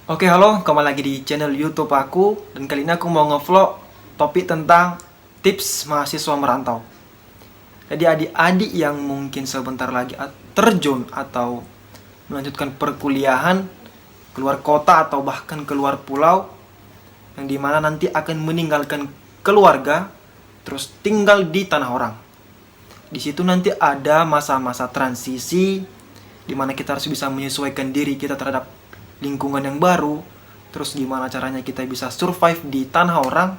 Oke, halo, kembali lagi di channel YouTube aku. Dan kali ini aku mau ngevlog topik tentang tips mahasiswa merantau. Jadi adik-adik yang mungkin sebentar lagi terjun atau melanjutkan perkuliahan keluar kota atau bahkan keluar pulau, yang dimana nanti akan meninggalkan keluarga terus tinggal di tanah orang. Di situ nanti ada masa-masa transisi di mana kita harus bisa menyesuaikan diri kita terhadap lingkungan yang baru, terus gimana caranya kita bisa survive di tanah orang,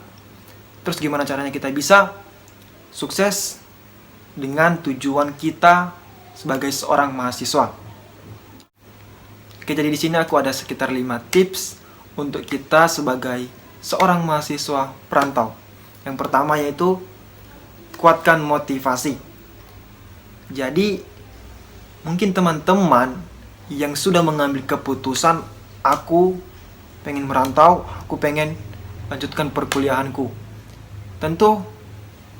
terus gimana caranya kita bisa sukses dengan tujuan kita sebagai seorang mahasiswa. Oke, jadi di sini aku ada sekitar 5 tips untuk kita sebagai seorang mahasiswa perantau. Yang pertama yaitu kuatkan motivasi. Jadi mungkin teman-teman yang sudah mengambil keputusan, aku pengen merantau, aku pengen lanjutkan perkuliahanku. Tentu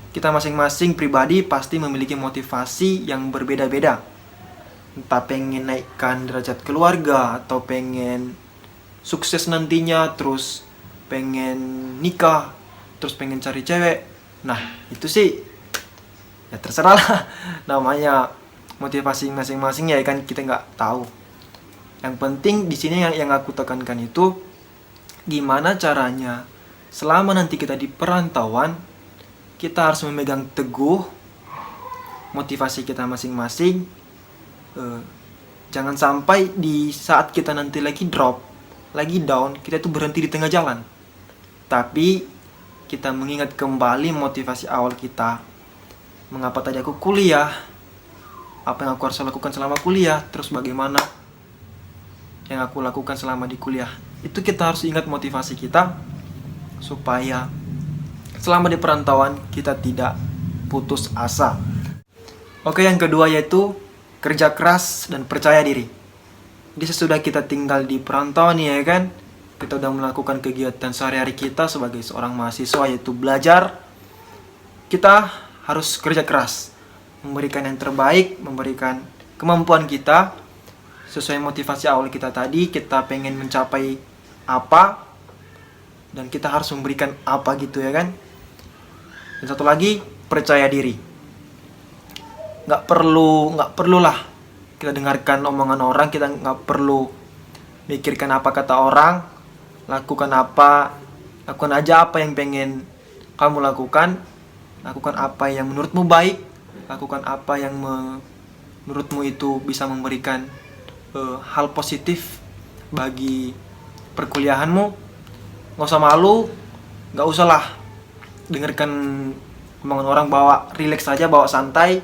kita masing-masing pribadi pasti memiliki motivasi yang berbeda-beda. Entah pengen naikkan derajat keluarga, atau pengen sukses nantinya, terus pengen nikah, terus pengen cari cewek. Nah, itu sih ya terserah lah, namanya motivasi masing-masing ya kan, kita nggak tahu. Yang penting di sini yang aku tekankan itu gimana caranya selama nanti kita di perantauan, kita harus memegang teguh motivasi kita masing-masing. Jangan sampai di saat kita nanti lagi drop, lagi down, kita itu berhenti di tengah jalan. Tapi kita mengingat kembali motivasi awal kita. Mengapa tadi aku kuliah? Apa yang aku harus lakukan selama kuliah? Terus bagaimana yang aku lakukan selama di kuliah? Itu kita harus ingat motivasi kita supaya selama di perantauan kita tidak putus asa. Oke, yang kedua yaitu kerja keras dan percaya diri. Jadi sesudah kita tinggal di perantauan ya kan, kita udah melakukan kegiatan sehari-hari kita sebagai seorang mahasiswa, yaitu belajar. Kita harus kerja keras, memberikan yang terbaik, memberikan kemampuan kita sesuai motivasi awal kita tadi. Kita pengen mencapai apa dan kita harus memberikan apa gitu ya kan. Dan satu lagi, percaya diri. Nggak perlulah kita dengarkan omongan orang, kita nggak perlu mikirkan apa kata orang. Lakukan aja apa yang pengen kamu lakukan. Lakukan apa yang menurutmu baik, lakukan apa yang menurutmu itu bisa memberikan hal positif bagi perkuliahanmu. Nggak usah malu, nggak usah lah dengarkan omongan orang, bawa relax saja, bawa santai.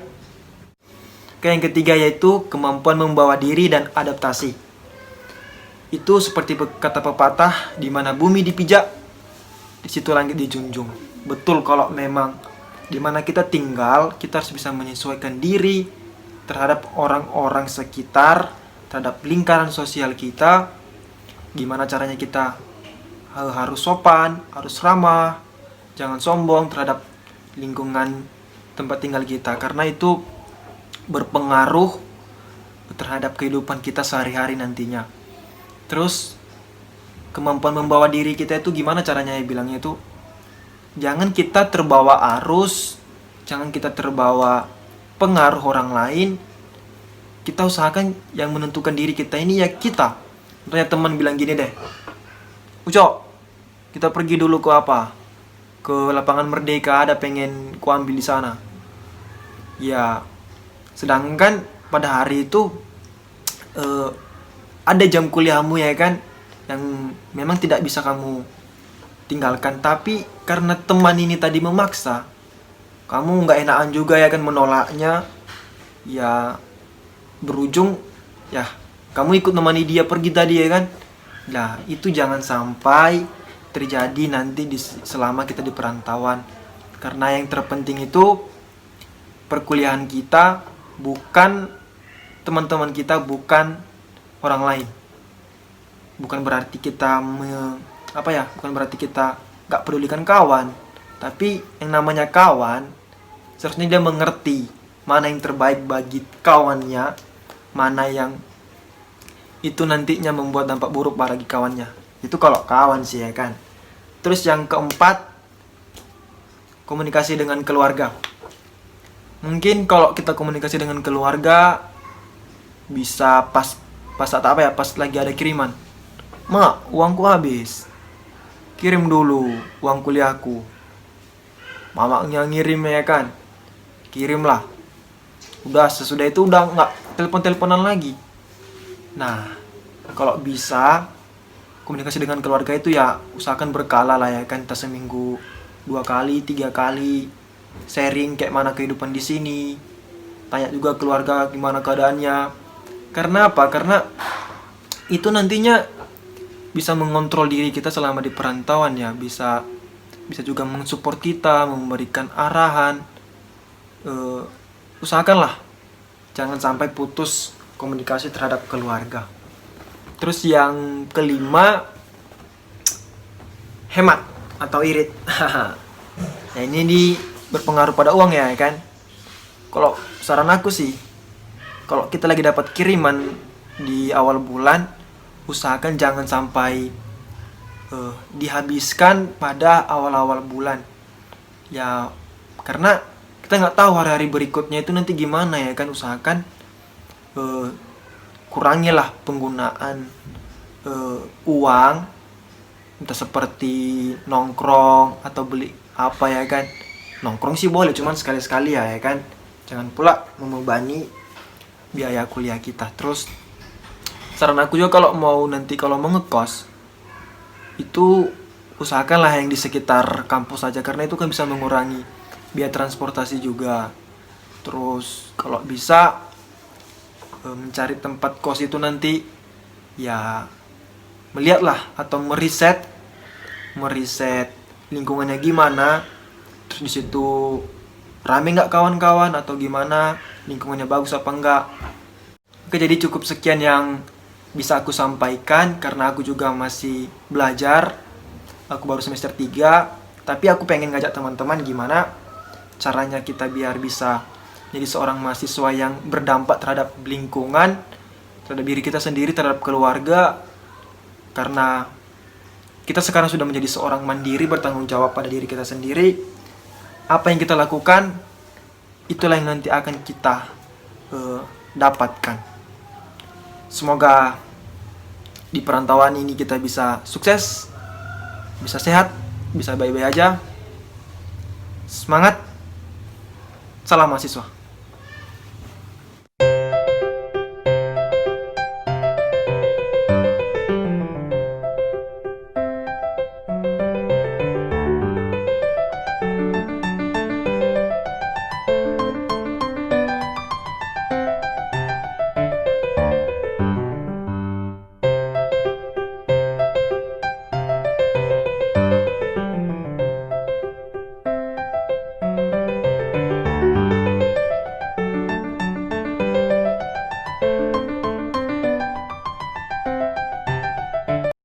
Oke, yang ketiga yaitu kemampuan membawa diri dan adaptasi. Itu seperti kata pepatah, di mana bumi dipijak, di situ langit dijunjung. Betul, kalau memang di mana kita tinggal, kita harus bisa menyesuaikan diri terhadap orang-orang sekitar, terhadap lingkaran sosial kita. Gimana caranya kita harus sopan, harus ramah, jangan sombong terhadap lingkungan tempat tinggal kita, karena itu berpengaruh terhadap kehidupan kita sehari-hari nantinya. Terus kemampuan membawa diri kita itu gimana caranya ya bilangnya itu, jangan kita terbawa arus, jangan kita terbawa pengaruh orang lain. Kita usahakan yang menentukan diri kita ini ya kita. Contohnya teman bilang gini deh, Ucok, kita pergi dulu ke apa? Ke lapangan Merdeka, ada pengen ku ambil di sana. Ya, sedangkan pada hari itu ada jam kuliahmu ya kan, yang memang tidak bisa kamu tinggalkan. Tapi karena teman ini tadi memaksa, kamu nggak enakan juga ya kan menolaknya. Ya berujung ya kamu ikut nemani dia pergi tadi ya kan. Nah, itu jangan sampai terjadi nanti selama kita di perantauan. Karena yang terpenting itu perkuliahan kita, bukan teman-teman kita, bukan orang lain. Bukan berarti kita bukan berarti kita gak pedulikan kawan. Tapi yang namanya kawan, seharusnya dia mengerti mana yang terbaik bagi kawannya, mana yang itu nantinya membuat dampak buruk bagi kawannya. Itu kalau kawan sih ya kan. Terus yang keempat, komunikasi dengan keluarga. Mungkin kalau kita komunikasi dengan keluarga bisa pas pas lagi ada kiriman. Mak, uangku habis. Kirim dulu uang kuliahku. Mamanya ngirim ya kan. Kirimlah. Udah sesudah itu udah nggak telepon-teleponan lagi. Nah, kalau bisa komunikasi dengan keluarga itu ya usahakan berkala lah ya kan. Kita seminggu 2 kali, 3 kali sharing kayak mana kehidupan di sini. Tanya juga keluarga gimana keadaannya. Karena apa? Karena itu nantinya bisa mengontrol diri kita selama di perantauan ya. Bisa juga mensupport kita, memberikan arahan. Usahakanlah jangan sampai putus komunikasi terhadap keluarga. Terus yang kelima, hemat atau irit. Nah ini berpengaruh pada uang ya kan. Kalau saran aku sih, kalau kita lagi dapat kiriman di awal bulan, usahakan jangan sampai dihabiskan pada awal-awal bulan. Ya karena kita nggak tahu hari-hari berikutnya itu nanti gimana ya kan. Usahakan kurangilah penggunaan uang, entah seperti nongkrong atau beli apa ya kan. Nongkrong sih boleh, cuman sekali-sekali ya kan. Jangan pula membebani biaya kuliah kita. Terus saran aku juga kalau mau ngekos itu usahakanlah yang di sekitar kampus saja, karena itu kan bisa mengurangi biaya transportasi juga. Terus kalau bisa mencari tempat kos itu nanti ya melihatlah atau meriset lingkungannya gimana, terus di situ rame nggak kawan-kawan atau gimana, lingkungannya bagus apa enggak. Oke, jadi cukup sekian yang bisa aku sampaikan karena aku juga masih belajar. Aku baru semester 3, tapi aku pengen ngajak teman-teman gimana caranya kita biar bisa jadi seorang mahasiswa yang berdampak terhadap lingkungan, terhadap diri kita sendiri, terhadap keluarga. Karena kita sekarang sudah menjadi seorang mandiri, bertanggung jawab pada diri kita sendiri. Apa yang kita lakukan, itulah yang nanti akan kita dapatkan. Semoga di perantauan ini kita bisa sukses, bisa sehat, bisa baik-baik aja. Semangat, salam mahasiswa.